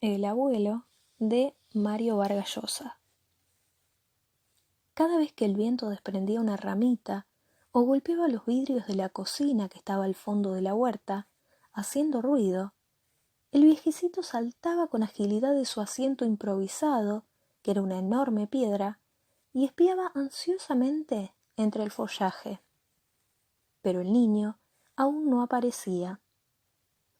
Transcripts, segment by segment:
El abuelo de Mario Vargas Llosa. Cada vez que el viento desprendía una ramita o golpeaba los vidrios de la cocina que estaba al fondo de la huerta, haciendo ruido, el viejecito saltaba con agilidad de su asiento improvisado, que era una enorme piedra, y espiaba ansiosamente entre el follaje. Pero el niño aún no aparecía.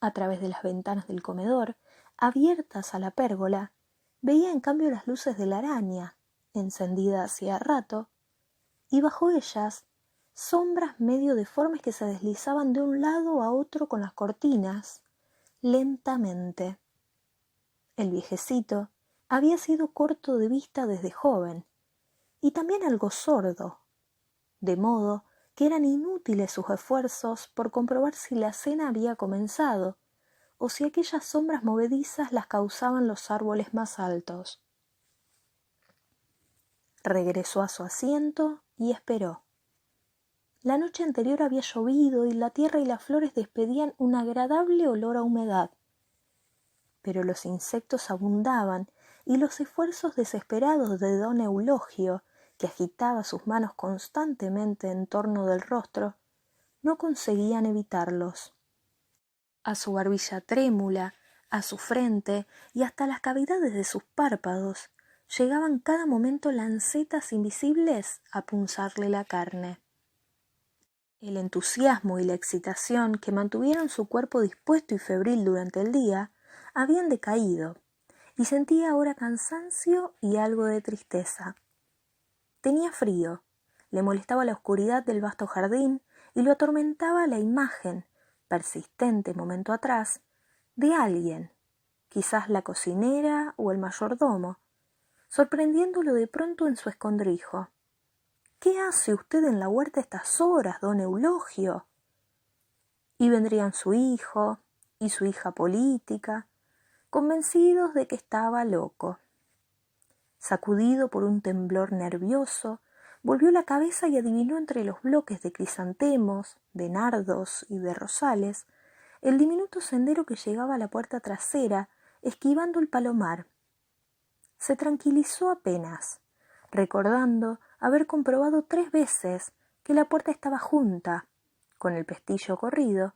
A través de las ventanas del comedor, abiertas a la pérgola, veía en cambio las luces de la araña, encendida hacía rato, y bajo ellas sombras medio deformes que se deslizaban de un lado a otro con las cortinas, lentamente. El viejecito había sido corto de vista desde joven, y también algo sordo, de modo que eran inútiles sus esfuerzos por comprobar si la cena había comenzado, o si aquellas sombras movedizas las causaban los árboles más altos. Regresó a su asiento y esperó. La noche anterior había llovido y la tierra y las flores despedían un agradable olor a humedad. Pero los insectos abundaban y los esfuerzos desesperados de don Eulogio, que agitaba sus manos constantemente en torno del rostro, no conseguían evitarlos. A su barbilla trémula, a su frente y hasta las cavidades de sus párpados llegaban cada momento lancetas invisibles a punzarle la carne. El entusiasmo y la excitación que mantuvieron su cuerpo dispuesto y febril durante el día habían decaído, y sentía ahora cansancio y algo de tristeza. Tenía frío, le molestaba la oscuridad del vasto jardín y lo atormentaba la imagen, persistente momento atrás, de alguien, quizás la cocinera o el mayordomo, sorprendiéndolo de pronto en su escondrijo. —¿Qué hace usted en la huerta a estas horas, don Eulogio? Y vendrían su hijo y su hija política, convencidos de que estaba loco. Sacudido por un temblor nervioso, volvió la cabeza y adivinó entre los bloques de crisantemos, de nardos y de rosales el diminuto sendero que llegaba a la puerta trasera, esquivando el palomar. Se tranquilizó apenas, recordando haber comprobado 3 veces que la puerta estaba junta, con el pestillo corrido,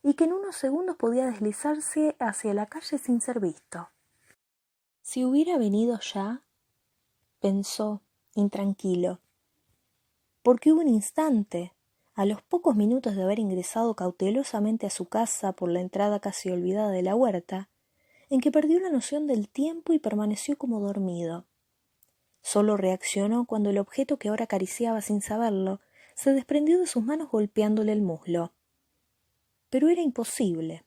y que en unos segundos podía deslizarse hacia la calle sin ser visto. Si hubiera venido ya, pensó, intranquilo, porque hubo un instante, a los pocos minutos de haber ingresado cautelosamente a su casa por la entrada casi olvidada de la huerta, en que perdió la noción del tiempo y permaneció como dormido. Solo reaccionó cuando el objeto que ahora acariciaba sin saberlo se desprendió de sus manos golpeándole el muslo. Pero era imposible.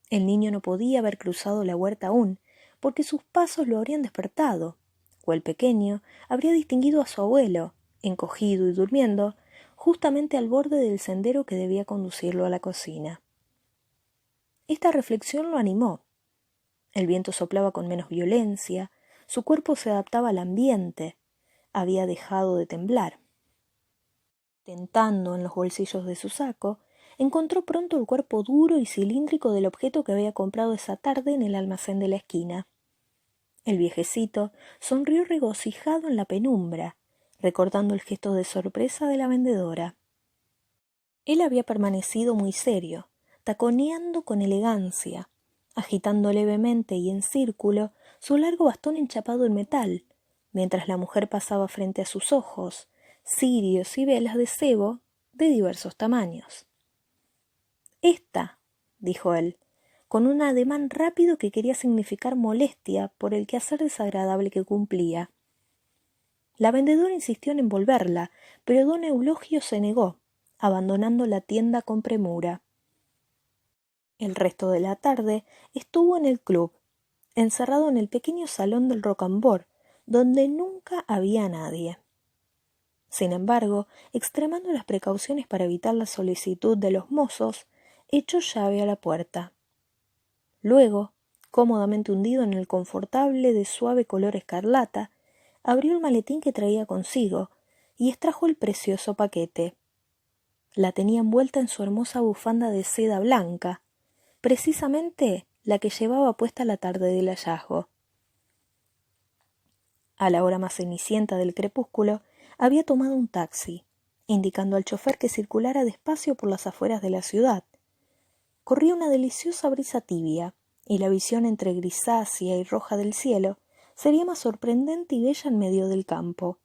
El niño no podía haber cruzado la huerta aún, porque sus pasos lo habrían despertado, o el pequeño habría distinguido a su abuelo, encogido y durmiendo, justamente al borde del sendero que debía conducirlo a la cocina. Esta reflexión lo animó. El viento soplaba con menos violencia, su cuerpo se adaptaba al ambiente, había dejado de temblar. Tentando en los bolsillos de su saco, encontró pronto el cuerpo duro y cilíndrico del objeto que había comprado esa tarde en el almacén de la esquina. El viejecito sonrió regocijado en la penumbra, recordando el gesto de sorpresa de la vendedora. Él había permanecido muy serio, taconeando con elegancia, agitando levemente y en círculo su largo bastón enchapado en metal, mientras la mujer pasaba frente a sus ojos cirios y velas de sebo de diversos tamaños. —Esta —dijo él, con un ademán rápido que quería significar molestia por el quehacer desagradable que cumplía. La vendedora insistió en envolverla, pero don Eulogio se negó, abandonando la tienda con premura. El resto de la tarde estuvo en el club, encerrado en el pequeño salón del Rocambor, donde nunca había nadie. Sin embargo, extremando las precauciones para evitar la solicitud de los mozos, echó llave a la puerta. Luego, cómodamente hundido en el confortable de suave color escarlata, abrió el maletín que traía consigo y extrajo el precioso paquete. La tenía envuelta en su hermosa bufanda de seda blanca, precisamente la que llevaba puesta la tarde del hallazgo. A la hora más cenicienta del crepúsculo, había tomado un taxi, indicando al chofer que circulara despacio por las afueras de la ciudad. Corría una deliciosa brisa tibia, y la visión entre grisácea y roja del cielo sería más sorprendente y bella en medio del campo.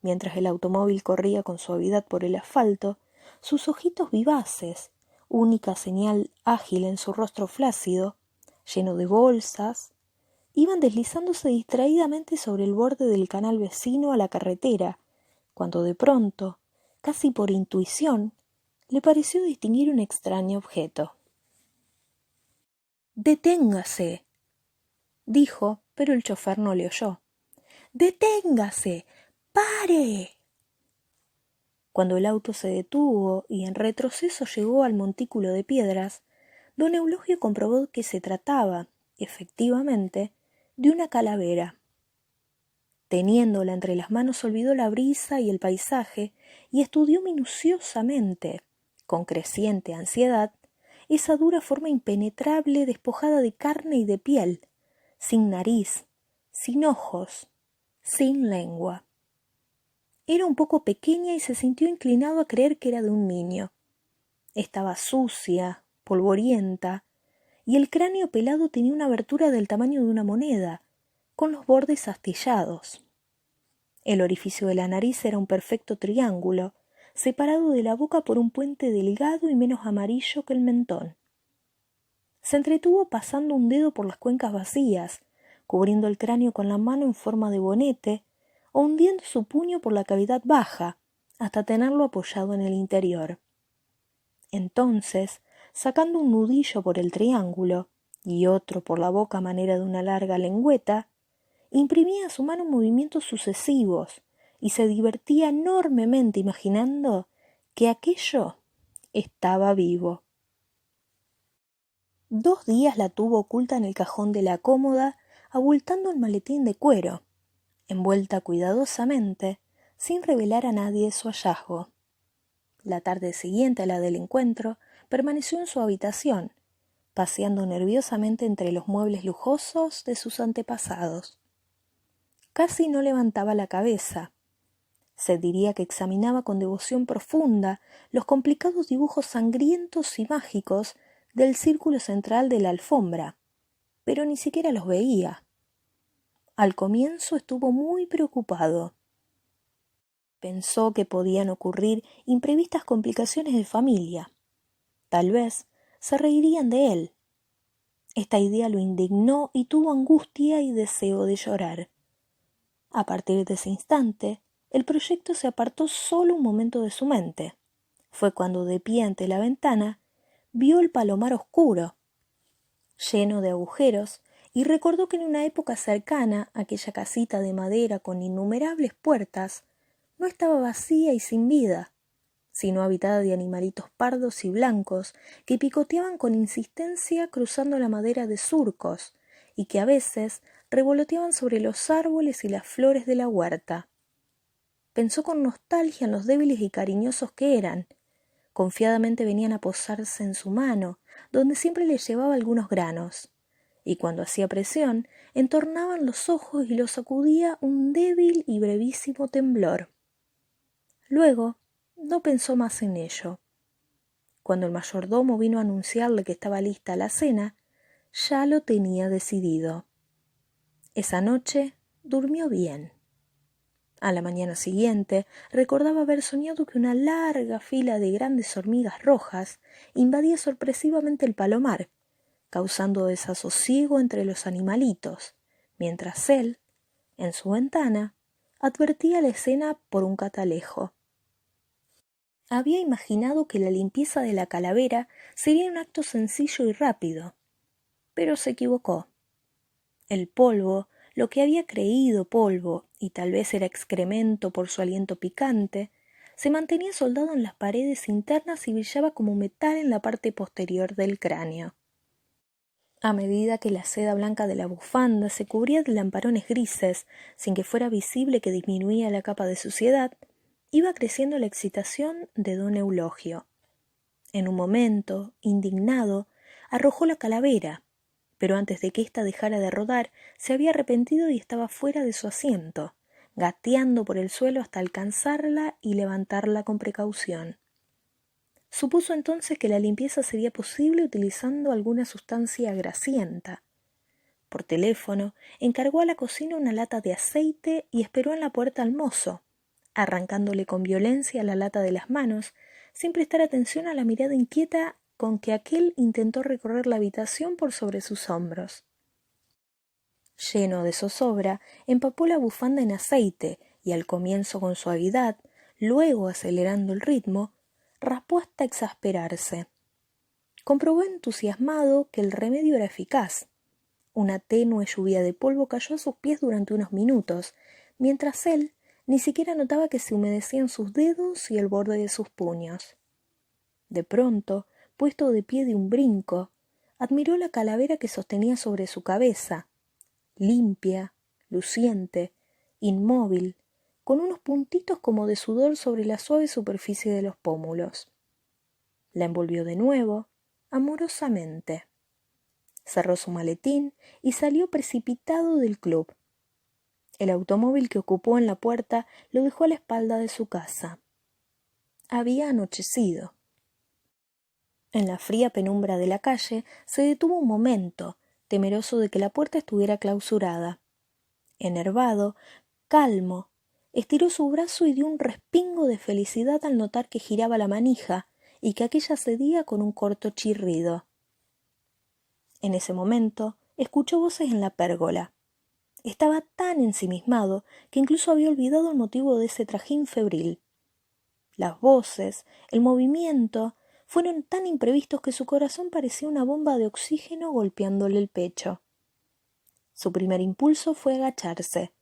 Mientras el automóvil corría con suavidad por el asfalto, sus ojitos vivaces, única señal ágil en su rostro flácido, lleno de bolsas, iban deslizándose distraídamente sobre el borde del canal vecino a la carretera, cuando de pronto, casi por intuición, le pareció distinguir un extraño objeto. «¡Deténgase!», dijo, pero el chofer no le oyó. «¡Deténgase! ¡Pare!». Cuando el auto se detuvo y en retroceso llegó al montículo de piedras, don Eulogio comprobó que se trataba, efectivamente, de una calavera. Teniéndola entre las manos olvidó la brisa y el paisaje y estudió minuciosamente, con creciente ansiedad, esa dura forma impenetrable despojada de carne y de piel, sin nariz, sin ojos, sin lengua. Era un poco pequeña y se sintió inclinado a creer que era de un niño. Estaba sucia, polvorienta, y el cráneo pelado tenía una abertura del tamaño de una moneda, con los bordes astillados. El orificio de la nariz era un perfecto triángulo, separado de la boca por un puente delgado y menos amarillo que el mentón. Se entretuvo pasando un dedo por las cuencas vacías, cubriendo el cráneo con la mano en forma de bonete, o hundiendo su puño por la cavidad baja, hasta tenerlo apoyado en el interior. Entonces, sacando un nudillo por el triángulo y otro por la boca a manera de una larga lengüeta, imprimía a su mano movimientos sucesivos y se divertía enormemente imaginando que aquello estaba vivo. 2 días la tuvo oculta en el cajón de la cómoda, abultando el maletín de cuero, envuelta cuidadosamente, sin revelar a nadie su hallazgo. La tarde siguiente a la del encuentro, permaneció en su habitación, paseando nerviosamente entre los muebles lujosos de sus antepasados. Casi no levantaba la cabeza. Se diría que examinaba con devoción profunda los complicados dibujos sangrientos y mágicos del círculo central de la alfombra, pero ni siquiera los veía. Al comienzo estuvo muy preocupado. Pensó que podían ocurrir imprevistas complicaciones de familia. Tal vez se reirían de él. Esta idea lo indignó y tuvo angustia y deseo de llorar. A partir de ese instante, el proyecto se apartó solo un momento de su mente. Fue cuando, de pie ante la ventana, vio el palomar oscuro, lleno de agujeros, y recordó que en una época cercana aquella casita de madera con innumerables puertas no estaba vacía y sin vida, sino habitada de animalitos pardos y blancos que picoteaban con insistencia cruzando la madera de surcos y que a veces revoloteaban sobre los árboles y las flores de la huerta. Pensó con nostalgia en los débiles y cariñosos que eran. Confiadamente venían a posarse en su mano, donde siempre les llevaba algunos granos, y cuando hacía presión, entornaban los ojos y los sacudía un débil y brevísimo temblor. Luego, no pensó más en ello. Cuando el mayordomo vino a anunciarle que estaba lista la cena, ya lo tenía decidido. Esa noche durmió bien. A la mañana siguiente recordaba haber soñado que una larga fila de grandes hormigas rojas invadía sorpresivamente el palomar, causando desasosiego entre los animalitos, mientras él, en su ventana, advertía la escena por un catalejo. Había imaginado que la limpieza de la calavera sería un acto sencillo y rápido, pero se equivocó. El polvo, lo que había creído polvo, y tal vez era excremento por su aliento picante, se mantenía soldado en las paredes internas y brillaba como metal en la parte posterior del cráneo. A medida que la seda blanca de la bufanda se cubría de lamparones grises, sin que fuera visible que disminuía la capa de suciedad, iba creciendo la excitación de don Eulogio. En un momento, indignado, arrojó la calavera, pero antes de que ésta dejara de rodar, se había arrepentido y estaba fuera de su asiento, gateando por el suelo hasta alcanzarla y levantarla con precaución. Supuso entonces que la limpieza sería posible utilizando alguna sustancia grasienta. Por teléfono, encargó a la cocina una lata de aceite y esperó en la puerta al mozo, arrancándole con violencia la lata de las manos, sin prestar atención a la mirada inquieta con que aquél intentó recorrer la habitación por sobre sus hombros. Lleno de zozobra, empapó la bufanda en aceite y al comienzo con suavidad, luego acelerando el ritmo, raspó hasta exasperarse. Comprobó entusiasmado que el remedio era eficaz. Una tenue lluvia de polvo cayó a sus pies durante unos minutos, mientras él ni siquiera notaba que se humedecían sus dedos y el borde de sus puños. De pronto, puesto de pie de un brinco, admiró la calavera que sostenía sobre su cabeza, limpia, luciente, inmóvil, con unos puntitos como de sudor sobre la suave superficie de los pómulos. La envolvió de nuevo, amorosamente. Cerró su maletín y salió precipitado del club. El automóvil que ocupó en la puerta lo dejó a la espalda de su casa. Había anochecido. En la fría penumbra de la calle se detuvo un momento, temeroso de que la puerta estuviera clausurada. Enervado, calmo, estiró su brazo y dio un respingo de felicidad al notar que giraba la manija y que aquella cedía con un corto chirrido. En ese momento escuchó voces en la pérgola. Estaba tan ensimismado que incluso había olvidado el motivo de ese trajín febril. Las voces, el movimiento, fueron tan imprevistos que su corazón parecía una bomba de oxígeno golpeándole el pecho. Su primer impulso fue agacharse,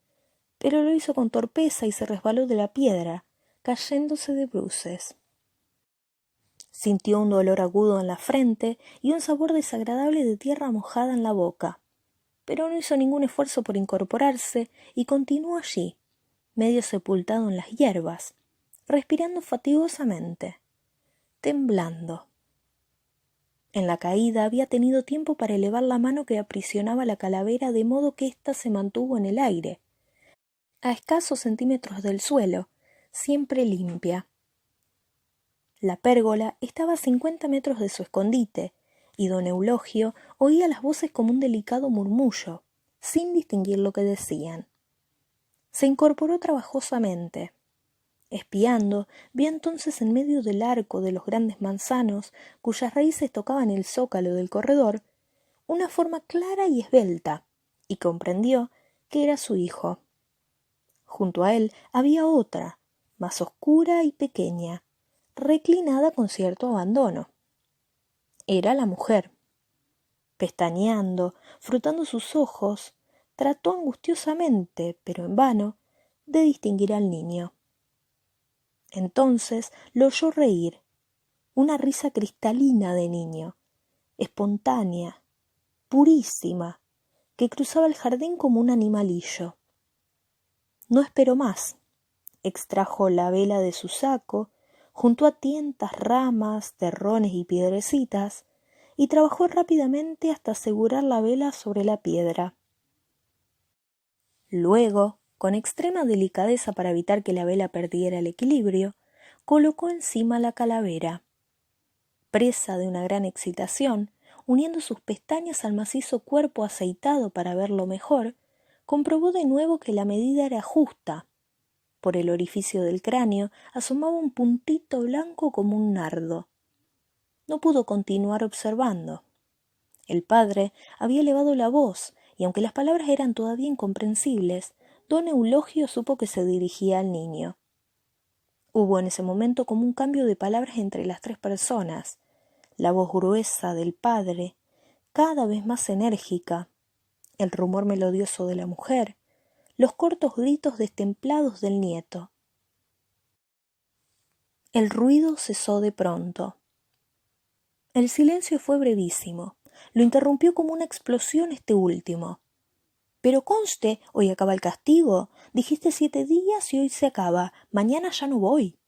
pero lo hizo con torpeza y se resbaló de la piedra, cayéndose de bruces. Sintió un dolor agudo en la frente y un sabor desagradable de tierra mojada en la boca, pero no hizo ningún esfuerzo por incorporarse y continuó allí, medio sepultado en las hierbas, respirando fatigosamente, temblando. En la caída había tenido tiempo para elevar la mano que aprisionaba la calavera de modo que ésta se mantuvo en el aire, a escasos centímetros del suelo, siempre limpia. La pérgola estaba a 50 metros de su escondite, y don Eulogio oía las voces como un delicado murmullo, sin distinguir lo que decían. Se incorporó trabajosamente. Espiando, vio entonces en medio del arco de los grandes manzanos, cuyas raíces tocaban el zócalo del corredor, una forma clara y esbelta, y comprendió que era su hijo. Junto a él había otra, más oscura y pequeña, reclinada con cierto abandono. Era la mujer. Pestañeando, frotando sus ojos, trató angustiosamente, pero en vano, de distinguir al niño. Entonces lo oyó reír, una risa cristalina de niño, espontánea, purísima, que cruzaba el jardín como un animalillo. No esperó más. Extrajo la vela de su saco, juntó a tientas ramas, terrones y piedrecitas, y trabajó rápidamente hasta asegurar la vela sobre la piedra. Luego, con extrema delicadeza para evitar que la vela perdiera el equilibrio, colocó encima la calavera. Presa de una gran excitación, uniendo sus pestañas al macizo cuerpo aceitado para verlo mejor, comprobó de nuevo que la medida era justa. Por el orificio del cráneo asomaba un puntito blanco como un nardo. No pudo continuar observando. El padre había elevado la voz, y aunque las palabras eran todavía incomprensibles, don Eulogio supo que se dirigía al niño. Hubo en ese momento como un cambio de palabras entre las tres personas, la voz gruesa del padre, cada vez más enérgica, el rumor melodioso de la mujer, los cortos gritos destemplados del nieto. El ruido cesó de pronto. El silencio fue brevísimo. Lo interrumpió como una explosión este último. Pero conste, hoy acaba el castigo. Dijiste 7 días y hoy se acaba. Mañana ya no voy.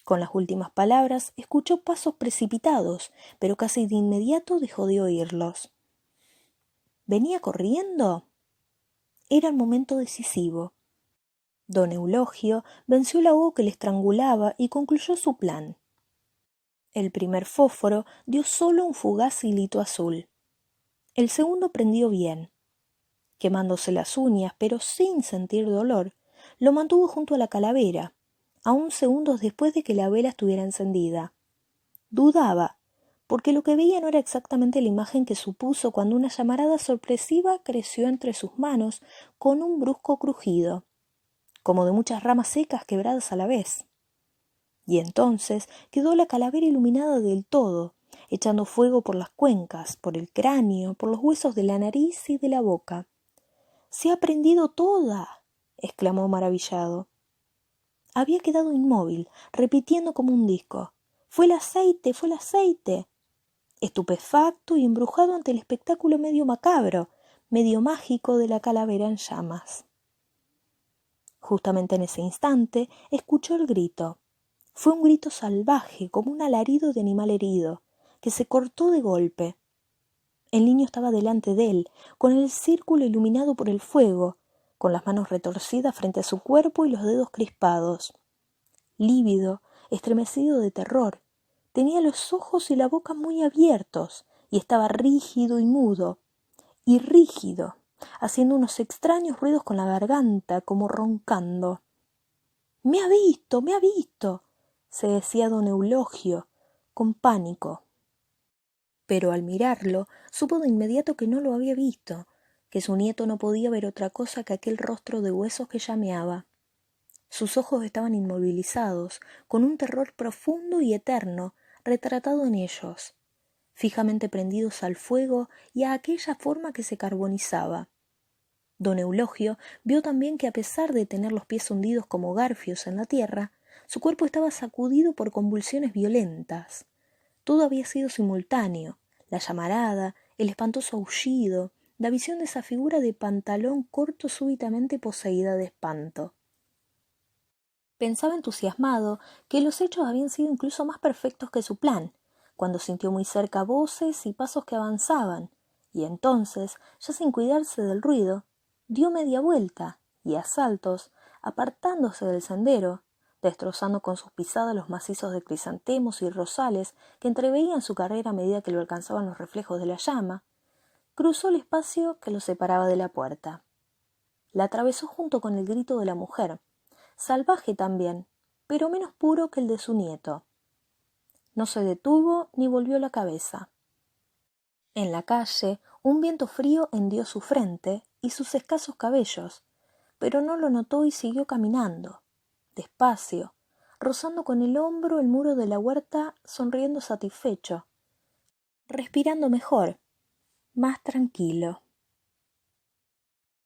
Con las últimas palabras escuchó pasos precipitados, pero casi de inmediato dejó de oírlos. ¿Venía corriendo? Era el momento decisivo. Don Eulogio venció el ahogo que le estrangulaba y concluyó su plan. El primer fósforo dio solo un fugaz hilito azul. El segundo prendió bien. Quemándose las uñas, pero sin sentir dolor, lo mantuvo junto a la calavera, aún segundos después de que la vela estuviera encendida. Dudaba, porque lo que veía no era exactamente la imagen que supuso cuando una llamarada sorpresiva creció entre sus manos con un brusco crujido, como de muchas ramas secas quebradas a la vez. Y entonces quedó la calavera iluminada del todo, echando fuego por las cuencas, por el cráneo, por los huesos de la nariz y de la boca. —¡Se ha prendido toda! —exclamó maravillado. Había quedado inmóvil, repitiendo como un disco: —¡Fue el aceite! ¡Fue el aceite! Estupefacto y embrujado ante el espectáculo medio macabro, medio mágico de la calavera en llamas. Justamente en ese instante escuchó el grito. Fue un grito salvaje, como un alarido de animal herido, que se cortó de golpe. El niño estaba delante de él, con el círculo iluminado por el fuego, con las manos retorcidas frente a su cuerpo y los dedos crispados. Lívido, estremecido de terror, tenía los ojos y la boca muy abiertos, y estaba rígido y mudo, y rígido, haciendo unos extraños ruidos con la garganta, como roncando. —¡Me ha visto! ¡Me ha visto! —se decía don Eulogio, con pánico. Pero al mirarlo, supo de inmediato que no lo había visto, que su nieto no podía ver otra cosa que aquel rostro de huesos que llameaba. Sus ojos estaban inmovilizados, con un terror profundo y eterno retratado en ellos, fijamente prendidos al fuego y a aquella forma que se carbonizaba. Don Eulogio vio también que, a pesar de tener los pies hundidos como garfios en la tierra, su cuerpo estaba sacudido por convulsiones violentas. Todo había sido simultáneo: la llamarada, el espantoso aullido, la visión de esa figura de pantalón corto súbitamente poseída de espanto. Pensaba entusiasmado que los hechos habían sido incluso más perfectos que su plan, cuando sintió muy cerca voces y pasos que avanzaban, y entonces, ya sin cuidarse del ruido, dio media vuelta y a saltos, apartándose del sendero, destrozando con sus pisadas los macizos de crisantemos y rosales que entreveían su carrera a medida que lo alcanzaban los reflejos de la llama, cruzó el espacio que lo separaba de la puerta. La atravesó junto con el grito de la mujer, salvaje también, pero menos puro que el de su nieto. No se detuvo ni volvió la cabeza. En la calle, un viento frío hendió su frente y sus escasos cabellos, pero no lo notó y siguió caminando, despacio, rozando con el hombro el muro de la huerta, sonriendo satisfecho, respirando mejor, más tranquilo.